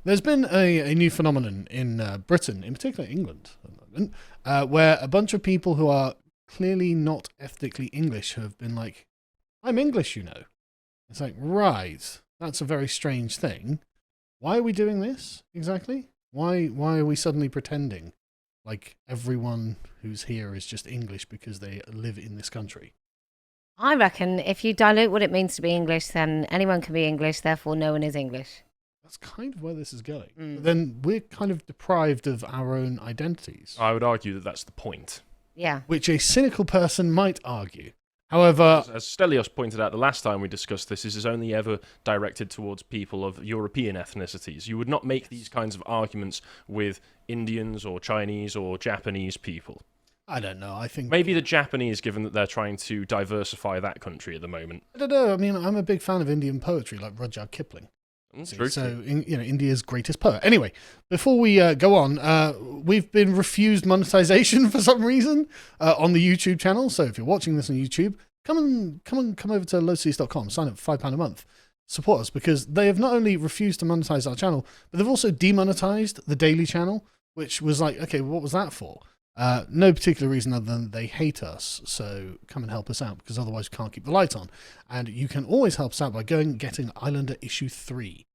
There's been a new phenomenon in Britain, in particular England, at the moment, where a bunch of people who are clearly not ethnically English have been like, I'm English, you know. It's like, right, that's a very strange thing. Why are we doing this exactly? Why are we suddenly pretending like everyone who's here is just English because they live in this country? I reckon if you dilute what it means to be English, then anyone can be English, therefore no one is English. That's kind of where this is going. Mm. But then we're kind of deprived of our own identities. I would argue that that's the point. Yeah. Which a cynical person might argue. However, As Stelios pointed out the last time we discussed this, is only ever directed towards people of European ethnicities. You would not make these kinds of arguments with Indians or Chinese or Japanese people. I don't know. I think Maybe the Japanese, given that they're trying to diversify that country at the moment. I don't know. I mean, I'm a big fan of Indian poetry, like Rudyard Kipling. True. So, India's greatest poet. Anyway, before we go on, we've been refused monetization for some reason on the YouTube channel. So if you're watching this on YouTube, come over to lotus.com, sign up for £5 a month, support us, because they have not only refused to monetize our channel, but they've also demonetized the daily channel, which was like, okay, what was that for? No particular reason other than they hate us, so come and help us out, because otherwise we can't keep the lights on. And you can always help us out by going and getting Islander issue 3.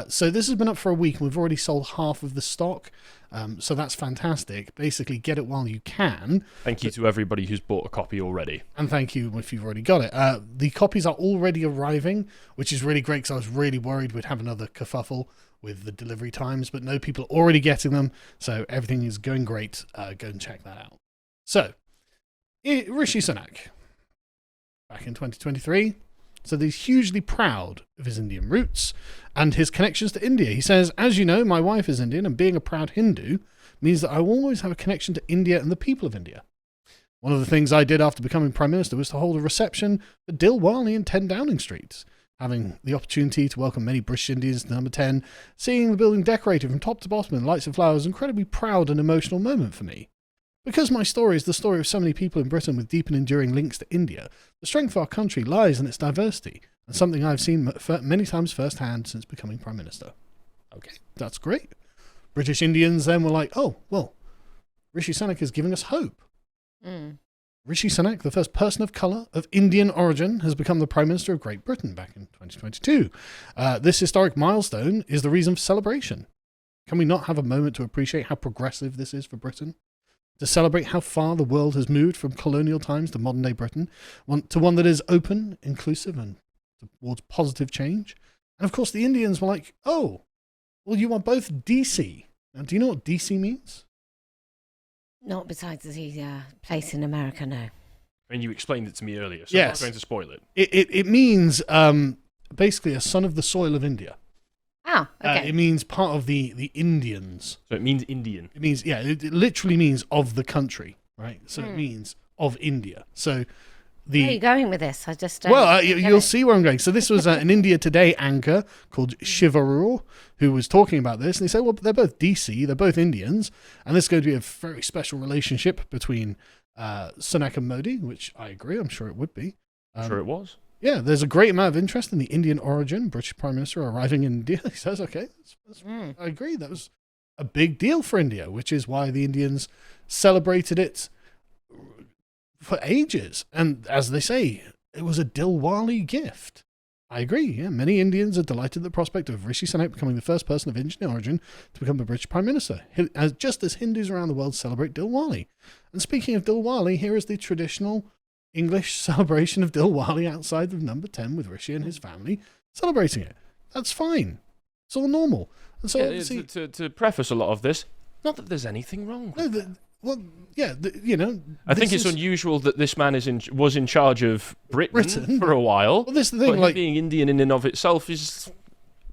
So this has been up for a week, and we've already sold half of the stock, so that's fantastic. Basically, get it while you can. Thank you to everybody who's bought a copy already. And thank you if you've already got it. The copies are already arriving, which is really great, because I was really worried we'd have another kerfuffle with the delivery times, but no, people are already getting them, so everything is going great. Go and check that out. So, Rishi Sunak, back in 2023, so he's hugely proud of his Indian roots and his connections to India. He says, as you know, my wife is Indian, and being a proud Hindu means that I will always have a connection to India and the people of India. One of the things I did after becoming Prime Minister was to hold a reception for Dilwali in 10 Downing Street. Having the opportunity to welcome many British Indians to number 10, seeing the building decorated from top to bottom in lights and flowers, was an incredibly proud and emotional moment for me. Because my story is the story of so many people in Britain with deep and enduring links to India, the strength of our country lies in its diversity, and something I've seen many times firsthand since becoming Prime Minister. Okay, that's great. British Indians then were like, oh, well, Rishi Sunak is giving us hope. Mm. Rishi Sunak, the first person of colour of Indian origin, has become the Prime Minister of Great Britain back in 2022. This historic milestone is the reason for celebration. Can we not have a moment to appreciate how progressive this is for Britain? To celebrate how far the world has moved from colonial times to modern-day Britain, to one that is open, inclusive, and towards positive change? And of course, the Indians were like, oh, well, you are both DC. Now, do you know what DC means? Not besides the place in America, no. And you explained it to me earlier, so Yes. I'm not going to spoil it. It means basically a son of the soil of India. Ah, okay. It means part of the Indians. So it means Indian. It means, yeah, it literally means of the country, right? So it means of India. So Where are you going with this? I just don't well, get you'll it. see where I'm going. So this was an India Today anchor called Shivarur who was talking about this, and he said, well, they're both DC, they're both Indians, and this is going to be a very special relationship between Sunak and Modi, which I agree, I'm sure it would be. Sure it was. Yeah, there's a great amount of interest in the Indian origin. British Prime Minister arriving in India. He says, okay, I agree. That was a big deal for India, which is why the Indians celebrated it for ages. And as they say, it was a Dilwali gift. I agree. Yeah, many Indians are delighted at the prospect of Rishi Sunak becoming the first person of Indian origin to become the British Prime Minister, just as Hindus around the world celebrate Dilwali. And speaking of Dilwali, here is the traditional English celebration of Dilwali outside of number 10 with Rishi and his family celebrating it. That's fine. It's all normal. And so obviously, to preface a lot of this, not that there's anything wrong with that. I think it's unusual that this man was in charge of Britain for a while. Well, this is the thing, but him being Indian in and of itself is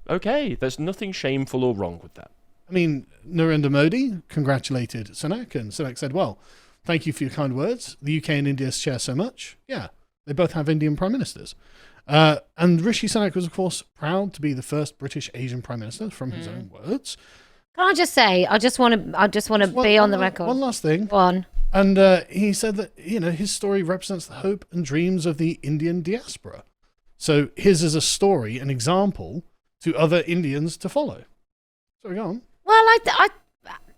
okay. There's nothing shameful or wrong with that. I mean, Narendra Modi congratulated Sunak, and Sunak said, well, thank you for your kind words. The UK and India share so much. Yeah, they both have Indian prime ministers. And Rishi Sunak was, of course, proud to be the first British Asian prime minister, from his own words. Can I just say, I just want to be on the record. One last thing. Go on. And he said that, his story represents the hope and dreams of the Indian diaspora. So his is a story, an example to other Indians to follow. Sorry, go on. Well,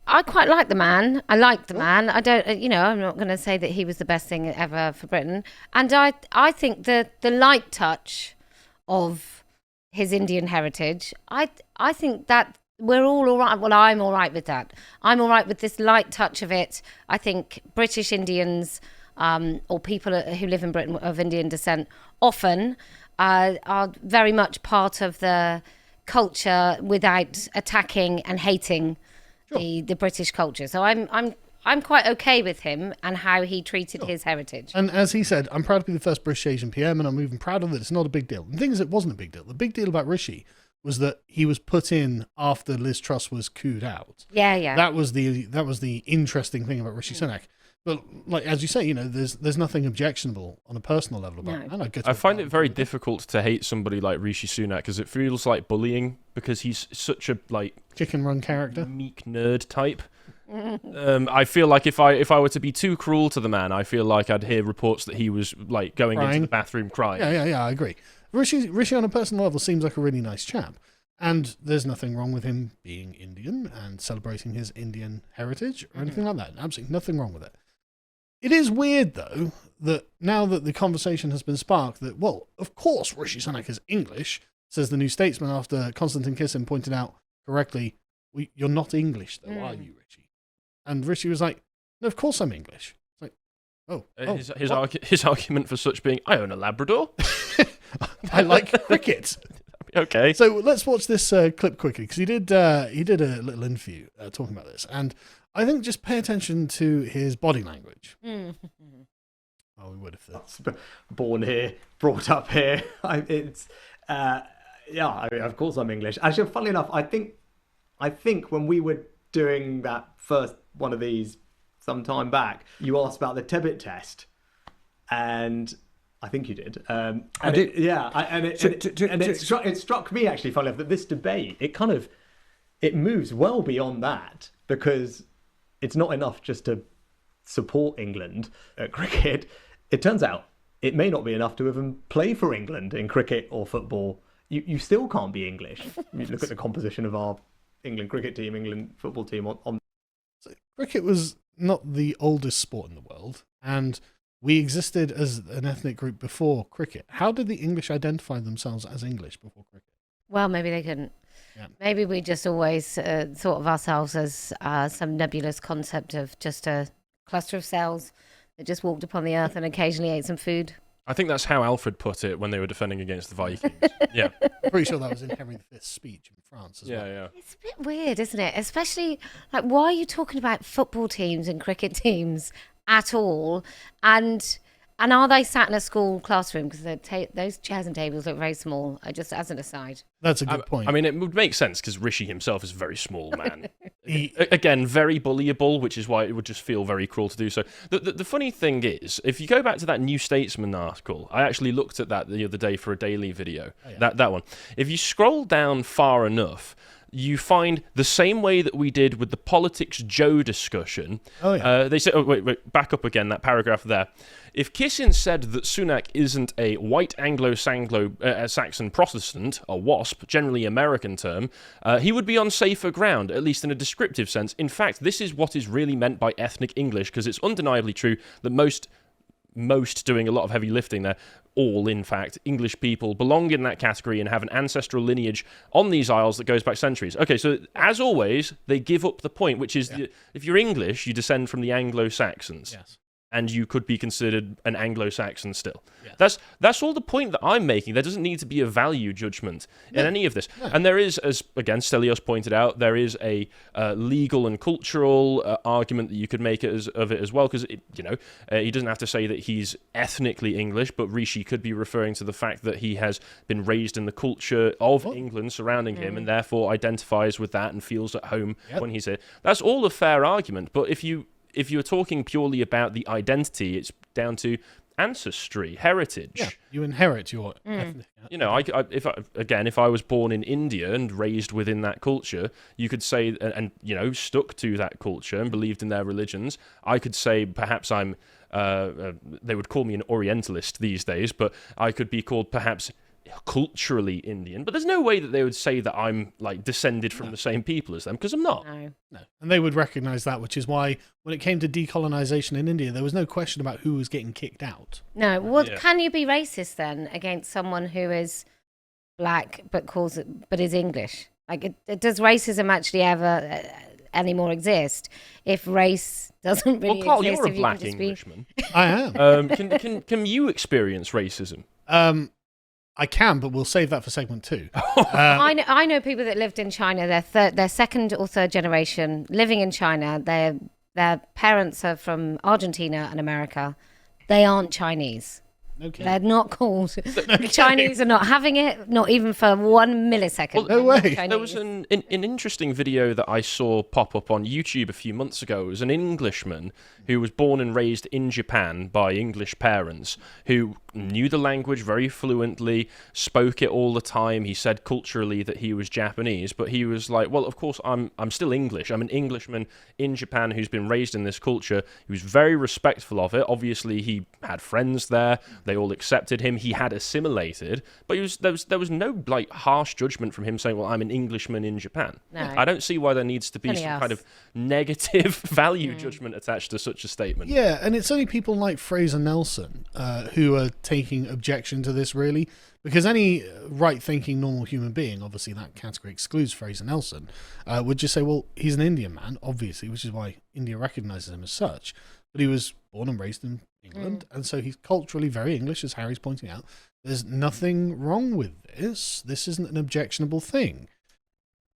I quite like the man. I like the man. I don't, I'm not going to say that he was the best thing ever for Britain. And I think the light touch of his Indian heritage, I think that we're all right. Well, I'm all right with that. I'm all right with this light touch of it. I think British Indians or people who live in Britain of Indian descent often are very much part of the culture without attacking and hating the British culture. So I'm quite okay with him and how he treated his heritage. And as he said, I'm proud to be the first British Asian PM, and I'm even prouder that it's not a big deal. The thing is, it wasn't a big deal. The big deal about Rishi was that he was put in after Liz Truss was cooed out. Yeah. That was the interesting thing about Rishi Sunak. But like as you say, there's nothing objectionable on a personal level about it. I find it very difficult to hate somebody like Rishi Sunak because it feels like bullying because he's such a chicken run character, meek nerd type. I feel like if I were to be too cruel to the man, I feel like I'd hear reports that he was like going into the bathroom crying. Yeah, I agree. Rishi on a personal level seems like a really nice chap, and there's nothing wrong with him being Indian and celebrating his Indian heritage or anything like that. Absolutely nothing wrong with it. It is weird though that now that the conversation has been sparked that, well, of course Rishi Sunak is English, says the New Statesman after Konstantin Kisin pointed out correctly, you're not English though, are you, Rishi? And Rishi was like, no, of course I'm English. It's like, his argument for such being, I own a Labrador. I like cricket. Okay. So let's watch this clip quickly because he did a little interview talking about this, and I think just pay attention to his body language. Oh, we would have. Born here, brought up here. I mean, of course I'm English. Actually, funnily enough, I think when we were doing that first one of these some time back, you asked about the Tibet test, and I think you did. I did. It struck me actually, funnily enough, that this debate it moves well beyond that because it's not enough just to support England at cricket. It turns out it may not be enough to even play for England in cricket or football. You still can't be English. You look at the composition of our England cricket team, England football team on. So cricket was not the oldest sport in the world, and we existed as an ethnic group before cricket. How did the English identify themselves as English before cricket? Well, maybe they couldn't. Yeah. Maybe we just always thought of ourselves as some nebulous concept of just a cluster of cells that just walked upon the earth and occasionally ate some food. I think that's how Alfred put it when they were defending against the Vikings. Yeah. I'm pretty sure that was in Henry V's speech in France as well. Yeah. It's a bit weird, isn't it? Especially, like, why are you talking about football teams and cricket teams at all? And are they sat in a school classroom? Because those chairs and tables look very small, just as an aside. That's a good point. I mean, it would make sense because Rishi himself is a very small man. Again, very bullyable, which is why it would just feel very cruel to do so. The funny thing is, if you go back to that New Statesman article, I actually looked at that the other day for a daily video, that one. If you scroll down far enough, you find the same way that we did with the Politics Joe discussion. They said, wait, back up again, that paragraph there. If Kisin said that Sunak isn't a white Anglo-Saxon Protestant, a WASP, generally American term, he would be on safer ground, at least in a descriptive sense. In fact, this is what is really meant by ethnic English, because it's undeniably true that most doing a lot of heavy lifting there, all, in fact, English people belong in that category and have an ancestral lineage on these isles that goes back centuries. Okay, so as always, they give up the point, which is if you're English, you descend from the Anglo-Saxons. Yes. And you could be considered an Anglo-Saxon still. Yes. That's all the point that I'm making. There doesn't need to be a value judgment in any of this. No. And there is, as again Stelios pointed out, there is a legal and cultural argument that you could make of it as well, because he doesn't have to say that he's ethnically English, but Rishi could be referring to the fact that he has been raised in the culture of England surrounding him, and therefore identifies with that and feels at home when he's here. That's all a fair argument, but if you're talking purely about the identity, it's down to ancestry, heritage. Yeah, you inherit your ethnic. If I was born in India and raised within that culture, you could say, and stuck to that culture and believed in their religions, I could say perhaps I'm, they would call me an Orientalist these days, but I could be called perhaps culturally Indian, but there's no way that they would say that I'm like descended from the same people as them, because I'm not. No. And they would recognize that, which is why when it came to decolonization in India, there was no question about who was getting kicked out. No. Well, can you be racist then against someone who is black but is English? Like, does racism actually ever anymore exist if race doesn't really Well, Carl, exist? you're a if you black can just Englishman. I am. Can you experience racism? I can, but we'll save that for segment 2. I know people that lived in China. They're second or third generation living in China. Their parents are from Argentina and America. They aren't Chinese. Okay. They're not called. The Chinese are not having it, not even for 1 millisecond. No way. There was an interesting video that I saw pop up on YouTube a few months ago. It was an Englishman who was born and raised in Japan by English parents who knew the language very fluently, spoke it all the time. He said culturally that he was Japanese, but he was like, well, of course, I'm still English. I'm an Englishman in Japan who's been raised in this culture. He was very respectful of it. Obviously, he had friends there. They all accepted him. He had assimilated, but there was no like harsh judgment from him saying, well, I'm an Englishman in Japan. No. I don't see why there needs to be some kind of negative value judgment attached to such a statement. Yeah, and it's only people like Fraser Nelson who are taking objection to this, really, because any right-thinking normal human being, obviously that category excludes Fraser Nelson, would just say, well, he's an Indian man, obviously, which is why India recognizes him as such, but he was born and raised in England, and so he's culturally very English, as Harry's pointing out. There's nothing wrong with this. This isn't an objectionable thing.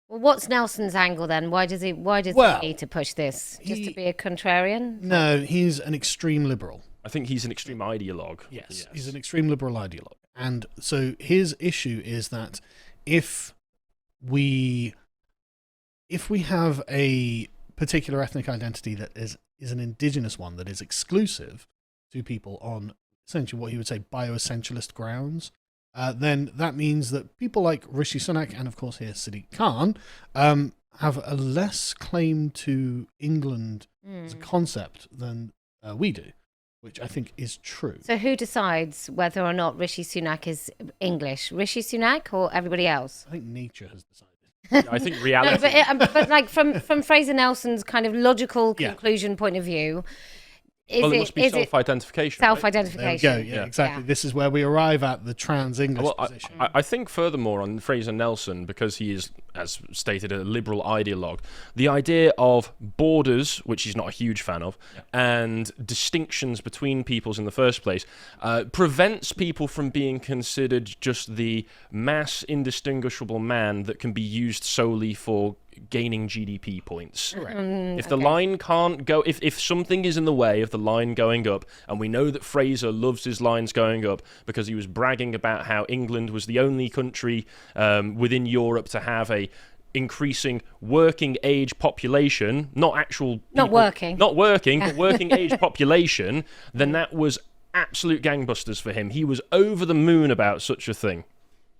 Well, what's Nelson's angle then? Why does he need to push this? Just to be a contrarian? No, he's an extreme liberal. I think he's an extreme ideologue. Yes, he's an extreme liberal ideologue. And so his issue is that if we have a particular ethnic identity that is an indigenous one, that is exclusive to people on essentially what he would say bioessentialist grounds, then that means that people like Rishi Sunak and, of course, here Sadiq Khan have a less claim to England as a concept than we do, which I think is true. So who decides whether or not Rishi Sunak is English? Rishi Sunak or everybody else? I think nature has decided. I think reality. No, but like from Fraser Nelson's kind of logical conclusion point of view, it must be self-identification. Self-identification. There we go. Yeah, exactly. Yeah. This is where we arrive at the trans-English position. I think furthermore on Fraser Nelson, because he is, as stated, a liberal ideologue, the idea of borders, which he's not a huge fan of, and distinctions between peoples in the first place, prevents people from being considered just the mass indistinguishable man that can be used solely for gaining GDP points. If the line can't go, if something is in the way of the line going up, and we know that Fraser loves his lines going up because he was bragging about how England was the only country within Europe to have a increasing working age population, not working, but working age population, then that was absolute gangbusters for him. He was over the moon about such a thing.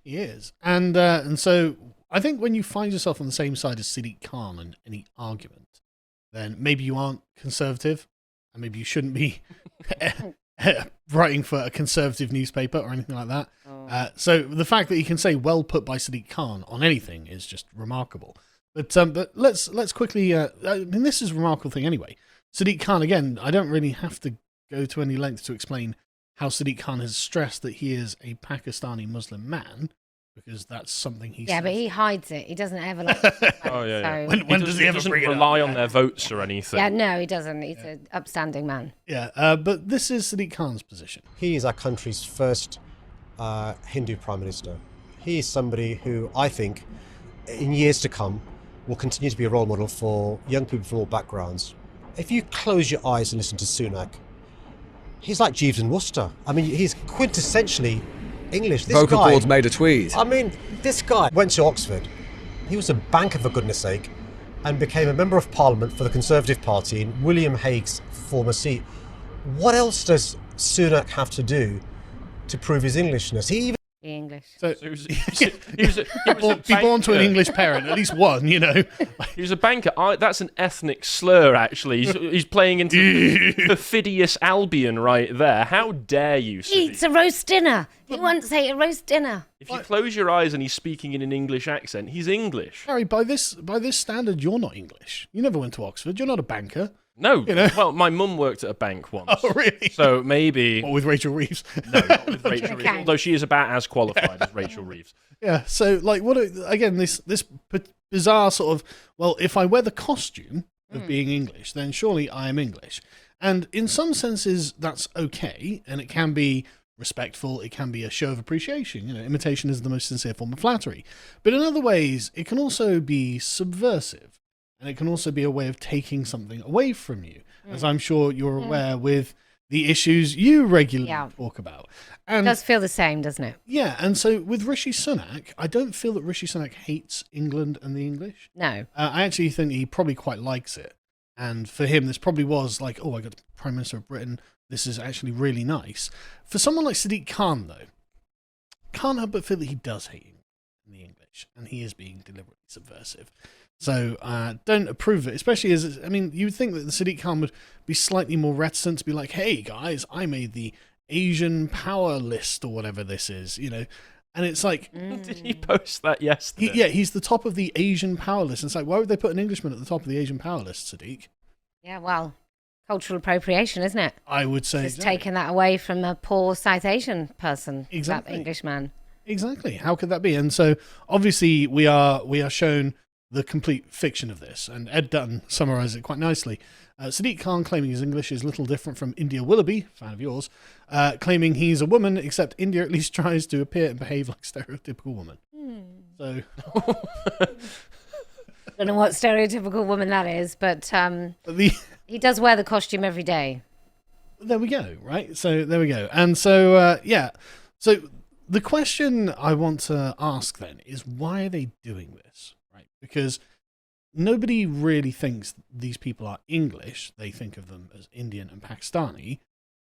He is. And so I think when you find yourself on the same side as Sadiq Khan in any argument, then maybe you aren't conservative, and maybe you shouldn't be writing for a conservative newspaper or anything like that. So the fact that you can say "well put" by Sadiq Khan on anything is just remarkable. But let's quickly. I mean, this is a remarkable thing anyway. Sadiq Khan, again, I don't really have to go to any length to explain how Sadiq Khan has stressed that he is a Pakistani Muslim man, because that's something he says. But he hides it. He doesn't ever like So when does he ever doesn't bring it rely up? on their votes or anything. Yeah, no, he doesn't. He's an upstanding man. Yeah, but this is Sadiq Khan's position. He is our country's first Hindu Prime Minister. He is somebody who I think in years to come will continue to be a role model for young people from all backgrounds. If you close your eyes and listen to Sunak, he's like Jeeves and Worcester. I mean, he's quintessentially English. This Vocal guy, cords made a tweed. I mean, this guy went to Oxford. He was a banker, for goodness sake, and became a member of Parliament for the Conservative Party in William Hague's former seat. What else does Sunak have to do to prove his Englishness? He even English. So He was a be born to an banker. English parent, at least one, you know. He was a banker. That's an ethnic slur, actually. He's playing into perfidious Albion right there. How dare you, He Sadiq? eats a roast dinner. He once ate a roast dinner. If you close your eyes and he's speaking in an English accent, he's English. Harry, by this standard, you're not English. You never went to Oxford. You're not a banker. No. You know? Well, my mum worked at a bank once. Oh, really? So maybe... Or with Rachel Reeves. No, not with Rachel Reeves. Okay. Although she is about as qualified as Rachel Reeves. Yeah. So, like, again, this bizarre sort of, well, if I wear the costume of being English, then surely I am English. And in some senses, that's okay, and it can be respectful. It can be a show of appreciation. You know, imitation is the most sincere form of flattery. But in other ways, it can also be subversive. And it can also be a way of taking something away from you, as I'm sure you're aware with the issues you regularly talk about. And It does feel the same, doesn't it? yeah, and so with Rishi Sunak, I don't feel that Rishi Sunak hates England and the English. No. I actually think he probably quite likes it. And for him, this probably was like, oh, I got the Prime Minister of Britain. This is actually really nice. For someone like Sadiq Khan, though, can't help but feel that he does hate the English, and he is being deliberately subversive. So don't approve of it, especially as, I mean, you would think that the Sadiq Khan would be slightly more reticent to be like, hey, guys, I made the Asian power list or whatever this is, you know. And it's like... Did he post that yesterday? Yeah, he's the top of the Asian power list. And it's like, why would they put an Englishman at the top of the Asian power list, Sadiq? Yeah, well, cultural appropriation, isn't it? I would say... Just taking that away from a poor South Asian person, Exactly. that Englishman. Exactly. How could that be? And so, obviously, we are shown the complete fiction of this. And Ed Dutton summarised it quite nicely. Sadiq Khan claiming his English is little different from India Willoughby, fan of yours, claiming he's a woman, except India at least tries to appear and behave like a stereotypical woman. So... Don't know what stereotypical woman that is, but he does wear the costume every day. There we go, right? So there we go. And so, yeah. So the question I want to ask then is, why are they doing this, right? Because nobody really thinks these people are English. They think of them as Indian and Pakistani.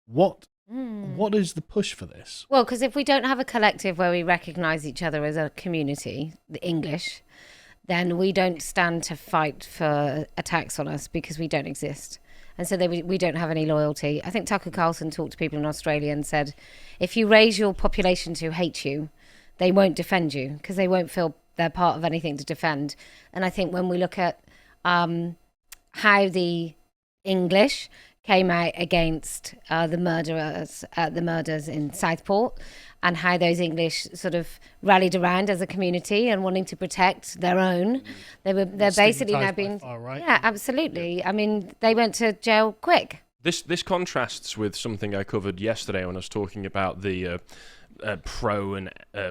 What is the push for this? Well, because if we don't have a collective where we recognise each other as a community, the English, then we don't stand to fight for attacks on us because we don't exist. And so we don't have any loyalty. I think Tucker Carlson talked to people in Australia and said, if you raise your population to hate you, they won't defend you because they won't feel they're part of anything to defend. And I think when we look at how the English came out against the murders in Southport, and how those English sort of rallied around as a community and wanting to protect their own. They're basically now being right. Yeah, absolutely. I mean, they went to jail quick. This contrasts with something I covered yesterday when I was talking about the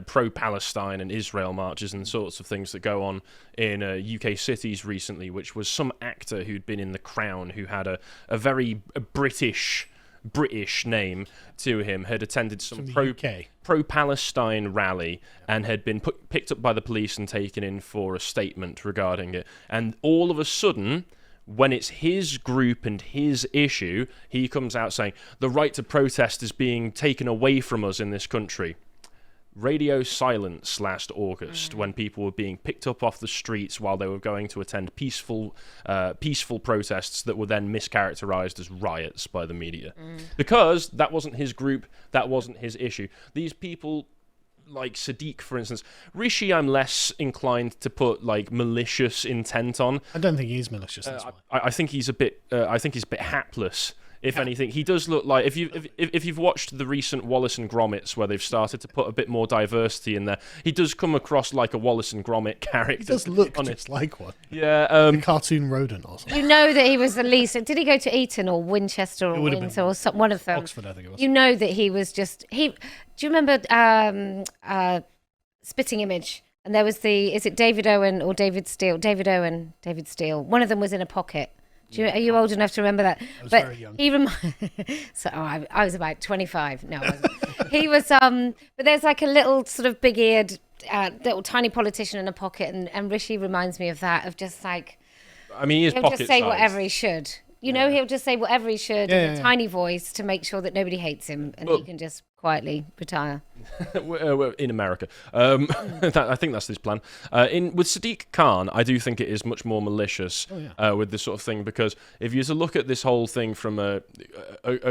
pro-Palestine and Israel marches and sorts of things that go on in UK cities recently, which was some actor who'd been in The Crown who had a very British name to him, had attended some pro-Palestine rally and had been picked up by the police and taken in for a statement regarding it. And all of a sudden, when it's his group and his issue, he comes out saying, the right to protest is being taken away from us in this country. Radio silence last August when people were being picked up off the streets while they were going to attend peaceful protests that were then mischaracterized as riots by the media. Because that wasn't his group, that wasn't his issue. These people, like Sadiq, for instance, Rishi, I'm less inclined to put like malicious intent on. I don't think he's malicious. That's why. I think he's a bit. I think he's a bit hapless. If anything, he does look like if you've watched the recent Wallace and Gromits where they've started to put a bit more diversity in there, he does come across like a Wallace and Gromit character. He does look just like one. Yeah, a cartoon rodent or something. You know that he was the least. Did he go to Eton or Winchester or Windsor or one of them? Oxford, I think it was. You know that he was just he. Do you remember Spitting Image? And there was is it David Owen or David Steele? David Owen, David Steele. One of them was in a pocket. Are you old enough to remember that? I was very young. He I was about 25. No, I wasn't. He was. But there's like a little sort of big-eared, little tiny politician in a pocket, and Rishi reminds me of that. Of just like, I mean, he'll just say whatever he should. You know, he'll just say whatever he should in a tiny voice to make sure that nobody hates him, and he can just quietly retire. We're in America. I think that's his plan. With Sadiq Khan, I do think it is much more malicious with this sort of thing, because if you were to look at this whole thing from a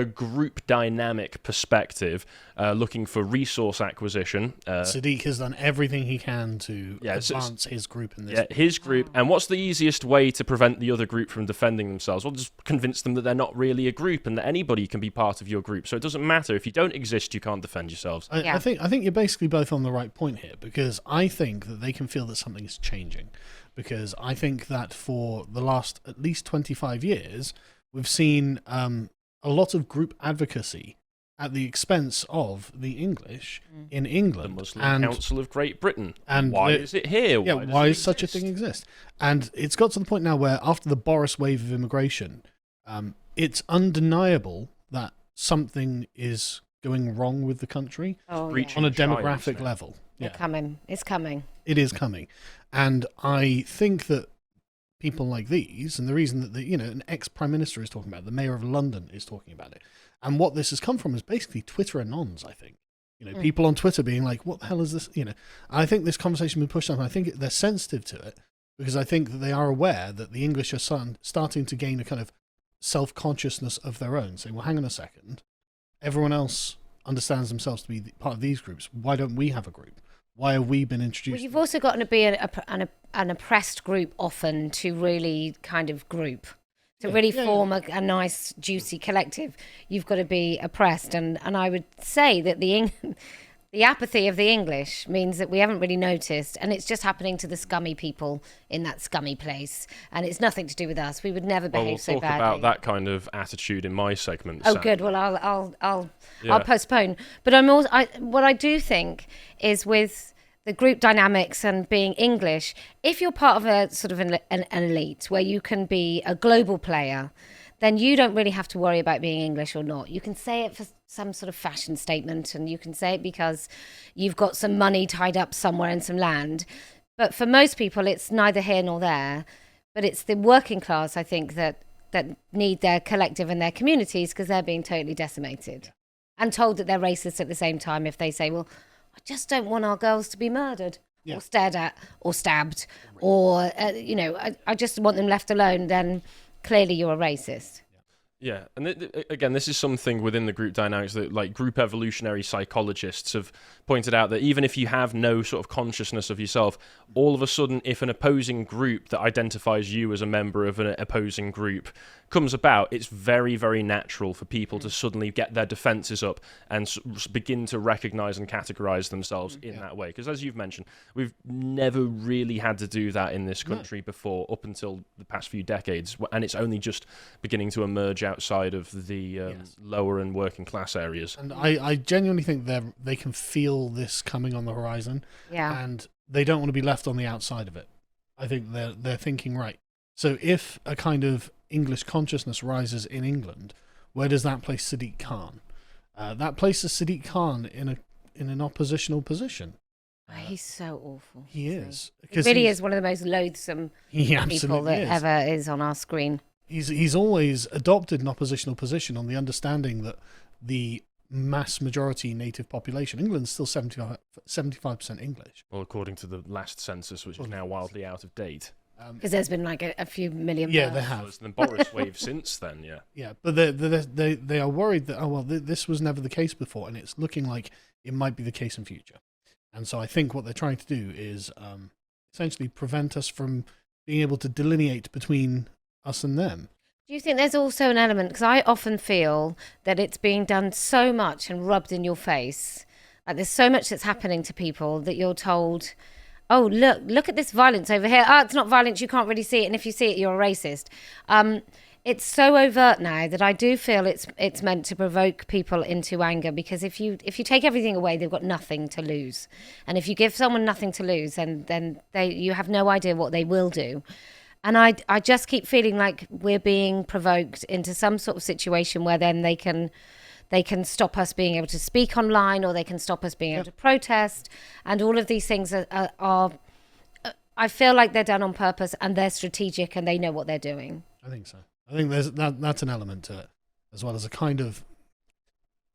group dynamic perspective, looking for resource acquisition, Sadiq has done everything he can to advance his group in this. Yeah, his group. And what's the easiest way to prevent the other group from defending themselves? Well, just convince them that they're not really a group and that anybody can be part of your group. So it doesn't matter. If you don't exist, you can't defend yourselves. I think you're basically both on the right point here, because I think that they can feel that something is changing. Because I think that for the last at least 25 years, we've seen a lot of group advocacy at the expense of the English in England. The Muslim Council of Great Britain. And why is it here? Why does such a thing exist? And it's got to the point now where after the Boris wave of immigration, it's undeniable that something is going wrong with the country on a demographic level. It's coming. It is coming. And I think that people like these, and the reason that an ex-prime minister is talking about it, the mayor of London is talking about it, and what this has come from is basically Twitter anons, I think. People on Twitter being like, what the hell is this? I think this conversation has been pushed up, and I think they're sensitive to it, because I think that they are aware that the English are starting to gain a kind of self-consciousness of their own, saying, well, hang on a second, everyone else understands themselves to be part of these groups. Why don't we have a group? Why have we been introduced? Well, you've also got to be an oppressed group often to really kind of group. To really form a nice, juicy collective, you've got to be oppressed. And I would say that the apathy of the English means that we haven't really noticed, and it's just happening to the scummy people in that scummy place, and it's nothing to do with us. We would never behave so badly. We'll talk about that kind of attitude in my segment. Oh, good. Well, I'll postpone. But what I do think is with the group dynamics and being English, if you're part of a sort of an elite where you can be a global player, then you don't really have to worry about being English or not. You can say it for some sort of fashion statement, and you can say it because you've got some money tied up somewhere in some land. But for most people, it's neither here nor there. But it's the working class, I think, that need their collective and their communities, because they're being totally decimated and told that they're racist at the same time if they say, well, I just don't want our girls to be murdered or stared at or stabbed or, I just want them left alone, then clearly you're a racist. Yeah, and again, this is something within the group dynamics that, like, group evolutionary psychologists have pointed out, that even if you have no sort of consciousness of yourself, all of a sudden, if an opposing group that identifies you as a member of an opposing group comes about, it's very, very natural for people to suddenly get their defences up and begin to recognise and categorise themselves in that way. Because as you've mentioned, we've never really had to do that in this country before, up until the past few decades, and it's only just beginning to emerge outside of the lower and working class areas. And I genuinely think they can feel this coming on the horizon, and they don't want to be left on the outside of it. I think they're thinking, right, so if a kind of English consciousness rises in England, where does that place Sadiq Khan? That places Sadiq Khan in an oppositional position. He's so awful. He is. He really is one of the most loathsome people that ever is on our screen. He's always adopted an oppositional position on the understanding that the mass majority native population, England's still 75% English. Well, according to the last census, which is now wildly out of date. Because there's been like a few million. Yeah, there have. There's been Boris wave since then, Yeah, but they are worried that, this was never the case before, and it's looking like it might be the case in future. And so I think what they're trying to do is essentially prevent us from being able to delineate between us and them. Do you think there's also an element, because I often feel that it's being done so much and rubbed in your face, like there's so much that's happening to people that you're told, oh, look at this violence over here. Oh, it's not violence, you can't really see it, and if you see it, you're a racist. It's so overt now that I do feel it's meant to provoke people into anger, because if you take everything away, they've got nothing to lose. And if you give someone nothing to lose, then you have no idea what they will do. And I just keep feeling like we're being provoked into some sort of situation where then they can stop us being able to speak online, or they can stop us being able to protest. And all of these things are I feel like they're done on purpose, and they're strategic, and they know what they're doing. I think so. I think that's an element to it, as well as a kind of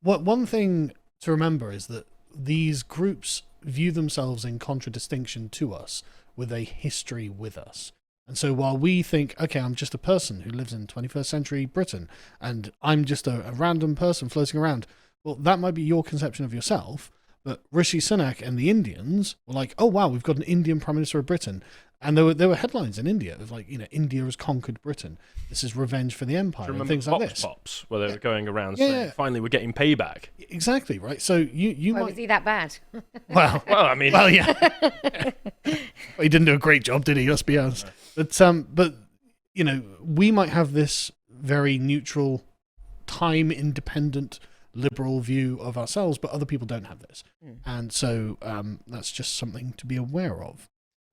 one thing to remember is that these groups view themselves in contradistinction to us, with a history with us. And so while we think, okay, I'm just a person who lives in 21st century Britain, and I'm just a random person floating around, well, that might be your conception of yourself, but Rishi Sunak and the Indians were like, oh wow, we've got an Indian Prime Minister of Britain. And there were headlines in India of like, India has conquered Britain. This is revenge for the empire and things like this. Pops, where they were going around saying, finally we're getting payback. Exactly, right? So you Why might... was he that bad? Well, I mean... Well, yeah. Well, he didn't do a great job, did he? Let's be honest. But we might have this very neutral, time-independent, liberal view of ourselves, but other people don't have this. And so that's just something to be aware of.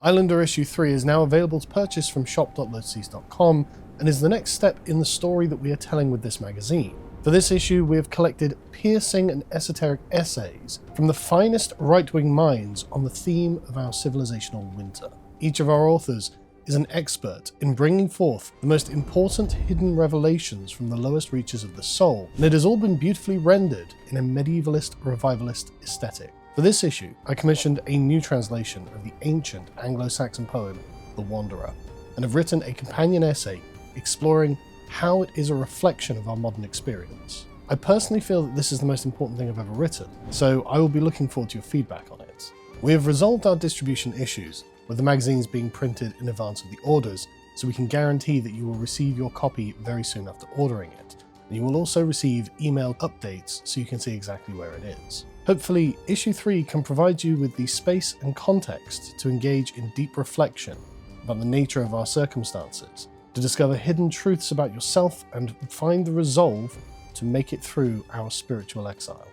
Islander issue 3 is now available to purchase from shop.lotus.com and is the next step in the story that we are telling with this magazine. For this issue, we have collected piercing and esoteric essays from the finest right-wing minds on the theme of our civilizational winter. Each of our authors is an expert in bringing forth the most important hidden revelations from the lowest reaches of the soul, and it has all been beautifully rendered in a medievalist revivalist aesthetic. For this issue, I commissioned a new translation of the ancient Anglo-Saxon poem, The Wanderer, and have written a companion essay exploring how it is a reflection of our modern experience. I personally feel that this is the most important thing I've ever written, so I will be looking forward to your feedback on it. We have resolved our distribution issues, with the magazines being printed in advance of the orders, so we can guarantee that you will receive your copy very soon after ordering it, and you will also receive emailed updates so you can see exactly where it is. Hopefully, issue 3 can provide you with the space and context to engage in deep reflection about the nature of our circumstances, to discover hidden truths about yourself and find the resolve to make it through our spiritual exile.